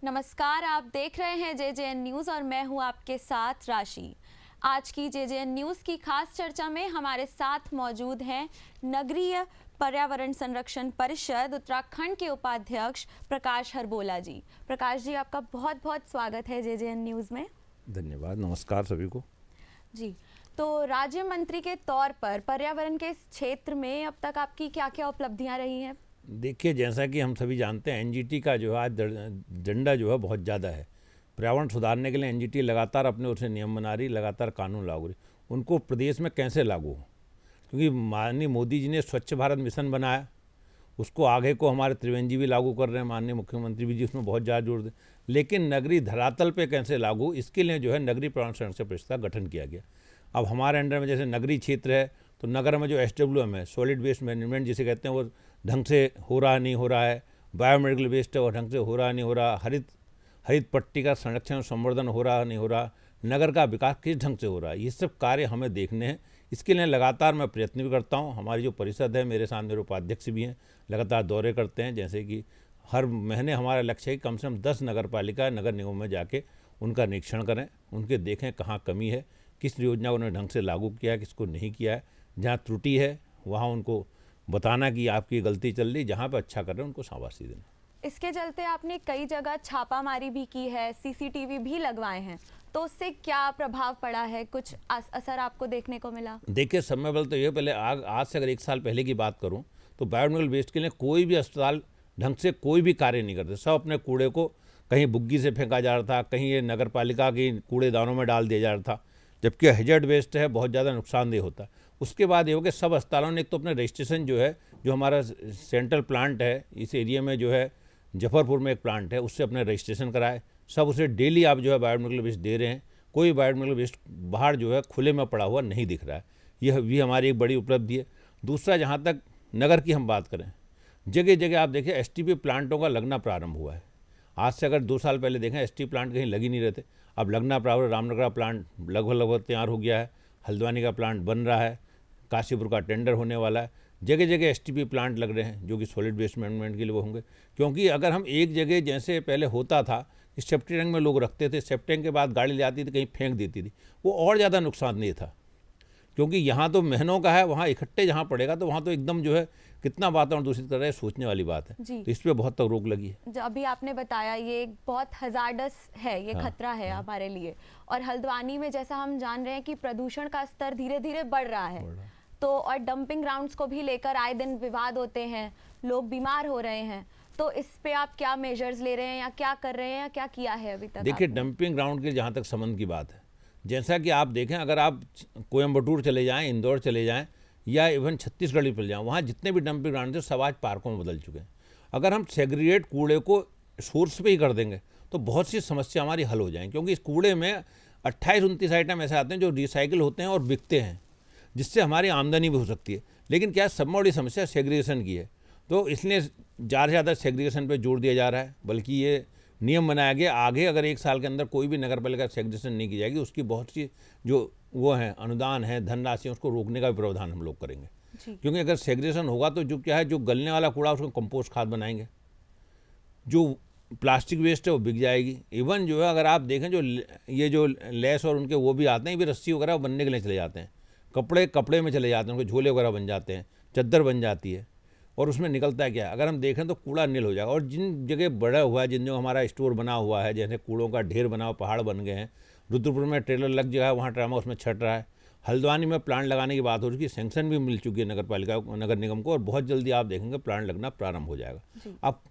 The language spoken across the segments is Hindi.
नमस्कार, आप देख रहे हैं JJN न्यूज़ और मैं हूं आपके साथ राशि। आज की JJN न्यूज़ की खास चर्चा में हमारे साथ मौजूद हैं नगरीय पर्यावरण संरक्षण परिषद उत्तराखंड के उपाध्यक्ष प्रकाश हरबोला जी। प्रकाश जी, आपका बहुत बहुत स्वागत है JJN न्यूज़ में। धन्यवाद। नमस्कार सभी को। जी, तो राज्य मंत्री के तौर पर पर्यावरण के इस क्षेत्र में अब तक आपकी क्या क्या उपलब्धियां रही हैं? देखिए, जैसा कि हम सभी जानते हैं, एनजीटी का जो है आज झंडा जो है बहुत ज़्यादा है। पर्यावरण सुधारने के लिए एनजीटी लगातार अपने ओर से नियम बना रही, लगातार कानून लागू रही। उनको प्रदेश में कैसे लागू हो, क्योंकि माननीय मोदी जी ने स्वच्छ भारत मिशन बनाया, उसको आगे को हमारे त्रिवेंद्र जी भी लागू कर रहे हैं, माननीय मुख्यमंत्री भी जी उसमें बहुत ज़्यादा जोर दें। लेकिन नगरीय धरातल पे कैसे लागू, इसके लिए जो है नगरीय पर्यावरण संरक्षण परिषद का गठन किया गया। अब हमारे अंडर में जैसे नगरीय क्षेत्र है, तो नगर में जो SWM है, सॉलिड वेस्ट मैनेजमेंट जिसे कहते हैं, वो ढंग से हो रहा नहीं हो रहा है। बायोमेडिकल वेस्ट है, वो ढंग से हो रहा नहीं हो रहा। हरित पट्टी का संरक्षण संवर्धन हो रहा नहीं हो रहा। नगर का विकास किस ढंग से हो रहा है, ये सब कार्य हमें देखने हैं। इसके लिए लगातार मैं प्रयत्न भी करता हूँ। हमारी जो परिषद है, मेरे साथ मेरे उपाध्यक्ष भी हैं, लगातार दौरे करते हैं। जैसे कि हर महीने हमारा लक्ष्य है कि कम से कम 10 नगर पालिका नगर निगम में जाके उनका निरीक्षण करें, उनके देखें कहाँ कमी है, किस योजना को उन्होंने ढंग से लागू किया है, किसको नहीं किया है। जहाँ त्रुटि है वहाँ उनको बताना कि आपकी गलती चल रही, जहाँ पे अच्छा कर रहे हैं उनको शाबाशी देना। इसके चलते आपने कई जगह छापामारी भी की है, CCTV भी लगवाए हैं, तो उससे क्या प्रभाव पड़ा है? कुछ असर आपको देखने को मिला? देखिए, समय बल तो ये पहले आज से अगर 1 साल पहले की बात करूं तो बायोमेडिकल वेस्ट के लिए कोई भी अस्पताल ढंग से कोई भी कार्य नहीं करते। सब अपने कूड़े को कहीं बुग्गी से फेंका जा रहा था, कहीं ये नगर पालिका के कूड़ेदानों में डाल दिया जा रहा था, जबकि हैजर्ड वेस्ट है, बहुत ज़्यादा नुकसानदेह होता है। उसके बाद ये हो कि सब अस्पतालों ने एक तो अपने रजिस्ट्रेशन जो है, जो हमारा सेंट्रल प्लांट है इस एरिया में जो है, जफरपुर में एक प्लांट है, उससे अपने रजिस्ट्रेशन कराए। सब उसे डेली आप जो है बायोमेडिकल वेस्ट दे रहे हैं। कोई बायोमेडिकल वेस्ट बाहर जो है खुले में पड़ा हुआ नहीं दिख रहा है। यह भी हमारी एक बड़ी उपलब्धि है। दूसरा, जहाँ तक नगर की हम बात करें, जगह जगह आप देखें STP प्लांटों का लगना प्रारंभ हुआ है। आज से अगर 2 साल पहले देखें STP प्लांट कहीं लग ही नहीं रहते, अब लगना प्रारंभ। रामनगर का प्लांट लगभग तैयार हो गया है, हल्द्वानी का प्लांट बन रहा है, काशीपुर का टेंडर होने वाला है। जगह जगह STP प्लांट लग रहे हैं जो कि सॉलिड वेस्ट मैनेजमेंट के लिए वो होंगे। क्योंकि अगर हम एक जगह, जैसे पहले होता था कि सेफ्टी टैंक में लोग रखते थे, सेफ्टी टैंक के बाद गाड़ी ले जाती थी कहीं फेंक देती थी, वो और ज़्यादा नुकसानदेह था। क्योंकि यहाँ तो महीनों का है, वहाँ इकट्ठे जहाँ पड़ेगा तो वहाँ तो एकदम जो है कितना वातावरण दूषित कर रहा है, सोचने वाली बात है। तो इस पर बहुत तक रोक लगी है। जो अभी आपने बताया, ये एक बहुत हजार्डस है, ये खतरा है हमारे लिए। और हल्द्वानी में जैसा हम जान रहे हैं कि प्रदूषण का स्तर धीरे धीरे बढ़ रहा है, तो और डंपिंग ग्राउंड्स को भी लेकर आए दिन विवाद होते हैं, लोग बीमार हो रहे हैं। तो इस पे आप क्या मेजर्स ले रहे हैं या क्या कर रहे हैं या क्या किया है अभी तक? देखिए, डंपिंग ग्राउंड के जहाँ तक संबंध की बात है, जैसा कि आप देखें, अगर आप कोयम्बटूर चले जाएं, इंदौर चले जाएं या इवन छत्तीसगढ़ भी चले जाएं, वहाँ जितने भी डंपिंग ग्राउंड थे सब आज पार्कों में बदल चुके हैं। अगर हम सेग्रीगेट कूड़े को सोर्स पे ही कर देंगे तो बहुत सी समस्या हमारी हल हो जाएंगी। क्योंकि इस कूड़े में 28-29 आइटम ऐसे आते हैं जो रिसाइकिल होते हैं और बिकते हैं, जिससे हमारी आमदनी भी हो सकती है। लेकिन क्या सबसे बड़ी समस्या सेग्रीगेशन की है, तो इसलिए ज़्यादा से ज़्यादा सेग्रीगेशन पे जोर दिया जा रहा है। बल्कि ये नियम बनाया गया, आगे अगर 1 साल के अंदर कोई भी नगर पालिका सेग्रीगेशन नहीं की जाएगी, उसकी बहुत सी जो वो हैं अनुदान है, धनराशि, उसको रोकने का भी प्रावधान हम लोग करेंगे। क्योंकि अगर सेग्रीगेशन होगा तो जो क्या है, जो गलने वाला कूड़ा उसको कंपोस्ट खाद बनाएंगे, जो प्लास्टिक वेस्ट है वो बिक जाएगी। इवन जो है अगर आप देखें, जो ये जो लेस और उनके वो भी आते हैं, भी रस्सी वगैरह बनने के लिए चले जाते हैं, कपड़े में चले जाते हैं, उनके झोले वगैरह बन जाते हैं, चद्दर बन जाती है। और उसमें निकलता है क्या, अगर हम देखें तो कूड़ा नील हो जाएगा। और जिन जगह बड़ा हुआ है, जिन जो हमारा स्टोर बना हुआ है, जैसे कूड़ों का ढेर बना हुआ, पहाड़ बन गए हैं, रुद्रपुर में ट्रेलर लग जगह है, वहाँ ट्रामा उसमें छट रहा है। हल्द्वानी में प्लांट लगाने की बात हो रही है, सैंक्शन भी मिल चुकी है नगर पालिका नगर निगम को, और बहुत जल्दी आप देखेंगे प्लांट लगना प्रारंभ हो जाएगा। अब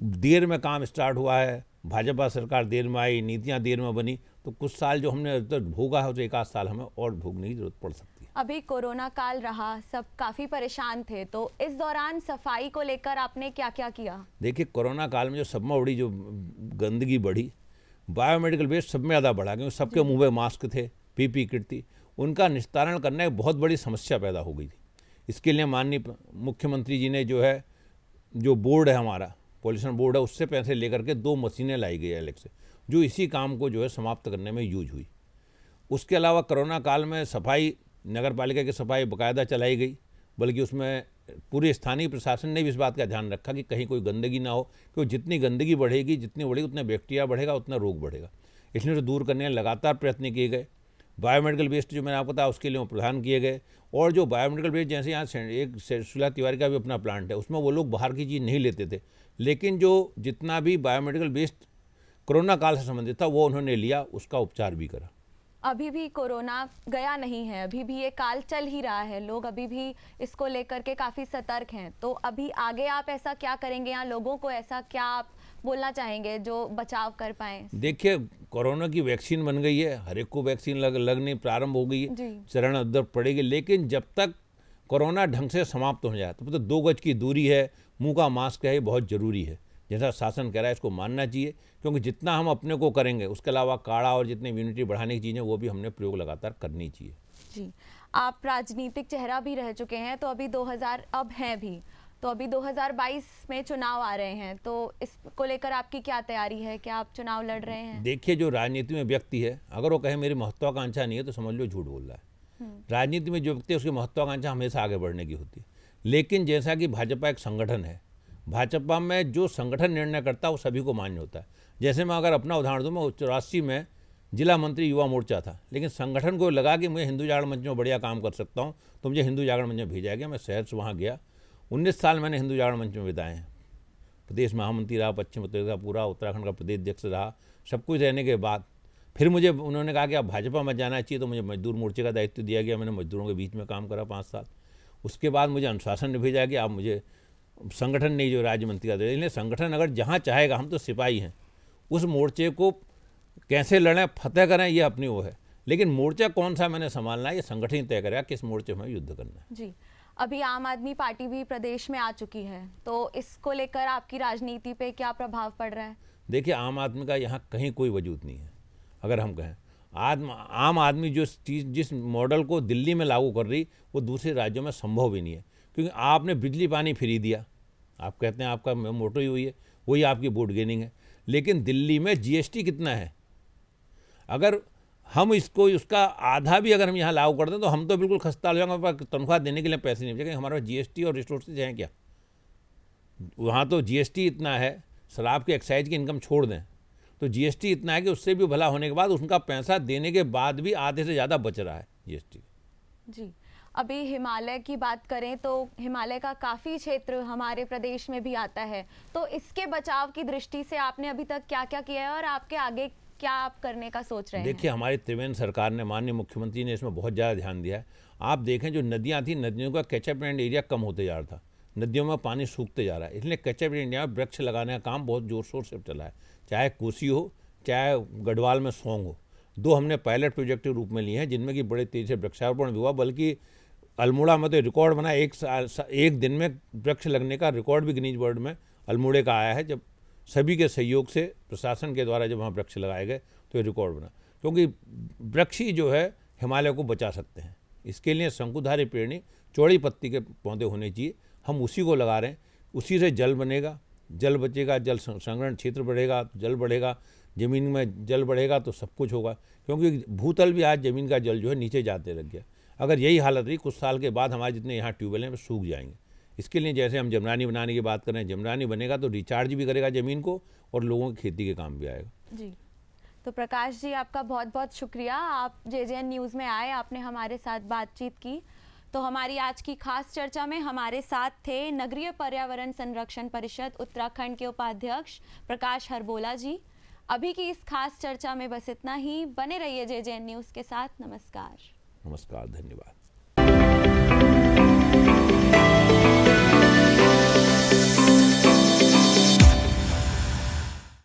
देर में काम स्टार्ट हुआ है, भाजपा सरकार देर में आई, नीतियाँ देर में बनी, तो कुछ साल जो हमने तो भोगा है, तो 1 आध साल हमें और भोगने की जरूरत पड़ सकती है। अभी कोरोना काल रहा, सब काफ़ी परेशान थे, तो इस दौरान सफाई को लेकर आपने क्या क्या किया? देखिए, कोरोना काल में जो सब में बड़ी जो गंदगी बढ़ी, बायोमेडिकल वेस्ट सब में ज़्यादा बढ़ा, क्योंकि सबके मुंह में मास्क थे, PPE किट थी, उनका निस्तारण करना एक बहुत बड़ी समस्या पैदा हो गई थी। इसके लिए माननीय मुख्यमंत्री जी ने जो है, जो बोर्ड है हमारा पॉल्यूशन बोर्ड है, उससे पैसे लेकर के 2 मशीनें लाई गई अलग से, जो इसी काम को जो है समाप्त करने में यूज हुई। उसके अलावा कोरोना काल में सफाई, नगर पालिका की सफाई बाकायदा चलाई गई, बल्कि उसमें पूरे स्थानीय प्रशासन ने भी इस बात का ध्यान रखा कि कहीं कोई गंदगी ना हो, क्योंकि जितनी गंदगी बढ़ेगी, जितनी बढ़ेगी उतना बैक्टीरिया बढ़ेगा, उतना रोग बढ़ेगा। इसलिए उसे दूर करने के लगातार प्रयत्न किए गए। बायोमेडिकल वेस्ट जो मैंने आपको बताया उसके लिए वो प्रदान किए गए, और जो बायोमेडिकल वेस्ट जैसे यहाँ एक सुलह तिवारी का भी अपना प्लांट है, उसमें वो लोग बाहर की चीज़ नहीं लेते थे, लेकिन जो जितना भी बायोमेडिकल वेस्ट कोरोना काल से संबंधित था वो उन्होंने लिया, उसका उपचार भी करा। अभी भी कोरोना गया नहीं है, अभी भी ये काल चल ही रहा है, लोग अभी भी इसको लेकर के काफ़ी सतर्क हैं। तो अभी आगे आप ऐसा क्या करेंगे, या लोगों को ऐसा क्या आप बोलना चाहेंगे जो बचाव कर पाएँ? देखिए, कोरोना की वैक्सीन बन गई है, हर एक को वैक्सीन लगनी प्रारंभ हो गई है, चरण अद्दर पड़ेगी, लेकिन जब तक कोरोना ढंग से समाप्त हो जाए तो 2 गज की दूरी है, मुंह का मास्क है, ये बहुत ज़रूरी है। जैसा शासन कह रहा है इसको मानना चाहिए, क्योंकि जितना हम अपने को करेंगे उसके अलावा काढ़ा और जितनी इम्यूनिटी बढ़ाने की चीज़ें वो भी हमने प्रयोग लगातार करनी चाहिए। जी, आप राजनीतिक चेहरा भी रह चुके हैं, तो अभी 2000 अब हैं भी, तो अभी 2022 में चुनाव आ रहे हैं, तो इसको लेकर आपकी क्या तैयारी है? क्या आप चुनाव लड़ रहे हैं? देखिए, जो राजनीति में व्यक्ति है, अगर वो कहे मेरी महत्वाकांक्षा नहीं है तो समझ लो झूठ बोल रहा है। राजनीति में जो व्यक्ति है उसकी महत्वाकांक्षा हमेशा आगे बढ़ने की होती है, लेकिन जैसा कि भाजपा एक संगठन है, भाजपा में जो संगठन निर्णय करता है वो सभी को मान्य होता है। जैसे मैं अगर अपना उदाहरण दूँ, मैं 84 में जिला मंत्री युवा मोर्चा था, लेकिन संगठन को लगा कि मैं हिंदू जागरण मंच में बढ़िया काम कर सकता हूँ, तो मुझे हिंदू जागरण मंच में भेजा गया। मैं शहर से वहाँ गया, 19 साल मैंने हिंदू जागरण मंच में बिताए हैं। प्रदेश महामंत्री रहा, पश्चिम उत्तर का पूरा उत्तराखंड का प्रदेश अध्यक्ष रहा, सब कुछ रहने के बाद फिर मुझे उन्होंने कहा कि आप भाजपा में जाना चाहिए, तो मुझे मजदूर मोर्चे का दायित्व दिया गया। मैंने मजदूरों के बीच में काम करा 5 साल। उसके बाद मुझे अनुशासन ने भेजा कि आप मुझे संगठन नहीं जो राज्य मंत्री का दे, इसलिए संगठन अगर जहाँ चाहेगा, हम तो सिपाही हैं, उस मोर्चे को कैसे लड़ें, फतेह करें, ये अपनी वो है, लेकिन मोर्चा कौन सा मैंने संभालना है ये संगठन ही तय करेगा किस मोर्चे में युद्ध करना है। जी, अभी आम आदमी पार्टी भी प्रदेश में आ चुकी है, तो इसको लेकर आपकी राजनीति पे क्या प्रभाव पड़ रहा है? देखिए, आम आदमी का यहाँ कहीं कोई वजूद नहीं है। अगर हम कहें आम आदमी जो चीज़ जिस मॉडल को दिल्ली में लागू कर रही वो दूसरे राज्यों में संभव भी नहीं है, क्योंकि आपने बिजली पानी फ्री दिया, आप कहते हैं आपका मोटो ही हुई है, वही आपकी वोट गेनिंग है, लेकिन दिल्ली में जीएसटी कितना है? अगर हम इसको उसका आधा भी अगर हम यहाँ लागू कर दें तो हम तो बिल्कुल खस्ता हो जाएंगे, हमारे पास तनख्वाह देने के लिए पैसे नहीं बचेंगे। हमारे पास जीएसटी और रिसोर्सेज हैं क्या? वहाँ तो जीएसटी इतना है, शराब के एक्साइज की इनकम छोड़ दें तो जीएसटी इतना है कि उससे भी भला होने के बाद उनका पैसा देने के बाद भी आधे से ज़्यादा बच रहा है जीएसटी। जी, अभी हिमालय की बात करें तो हिमालय का काफ़ी क्षेत्र हमारे प्रदेश में भी आता है, तो इसके बचाव की दृष्टि से आपने अभी तक क्या क्या किया है और आपके आगे क्या आप करने का सोच रहे हैं? देखिए, हमारी त्रिवेंद्र सरकार ने, माननीय मुख्यमंत्री ने इसमें बहुत ज़्यादा ध्यान दिया है। आप देखें, जो नदियाँ थी, नदियों का कैचअपमेंट एरिया कम होते जा रहा था, नदियों में पानी सूखते जा रहा है, इसलिए कैचअपमेंट एरिया में वृक्ष लगाने का काम बहुत जोर शोर से चला है, चाहे कोसी हो चाहे गढ़वाल में सौंग हो। 2 हमने पायलट प्रोजेक्ट के रूप में लिए हैं, जिनमें कि बड़े तेज़ी से वृक्षारोपण भी हुआ, बल्कि अल्मोड़ा में तो रिकॉर्ड बना, एक दिन में वृक्ष लगने का रिकॉर्ड भी गिनीज वर्ल्ड में अल्मोड़े का आया है, जब सभी के सहयोग से प्रशासन के द्वारा जब वहाँ वृक्ष लगाए गए तो ये रिकॉर्ड बना, क्योंकि वृक्ष ही जो है हिमालय को बचा सकते हैं। इसके लिए शंकुधारी पेड़, चौड़ी पत्ती के पौधे होने चाहिए, हम उसी को लगा रहे हैं। उसी से जल बनेगा, जल बचेगा, जल संग्रहण क्षेत्र बढ़ेगा तो जल बढ़ेगा, ज़मीन में जल बढ़ेगा तो सब कुछ होगा, क्योंकि भूतल भी आज ज़मीन का जल जो है नीचे जाते लग गया। अगर यही हालत रही, कुछ साल के बाद हमारे जितने यहाँ ट्यूबवेल हैं वो सूख जाएंगे। इसके लिए जैसे हम जमरानी बनाने की बात करें, जमरानी बनेगा तो रिचार्ज भी करेगा ज़मीन को और लोगों की खेती के काम भी आएगा। जी, तो प्रकाश जी, आपका बहुत बहुत शुक्रिया, आप JJN न्यूज़ में आए, आपने हमारे साथ बातचीत की। तो हमारी आज की खास चर्चा में हमारे साथ थे नगरीय पर्यावरण संरक्षण परिषद उत्तराखंड के उपाध्यक्ष प्रकाश हरबोला जी। अभी की इस खास चर्चा में बस इतना ही। बने रहिए JJN न्यूज़ के साथ। नमस्कार। नमस्कार, धन्यवाद।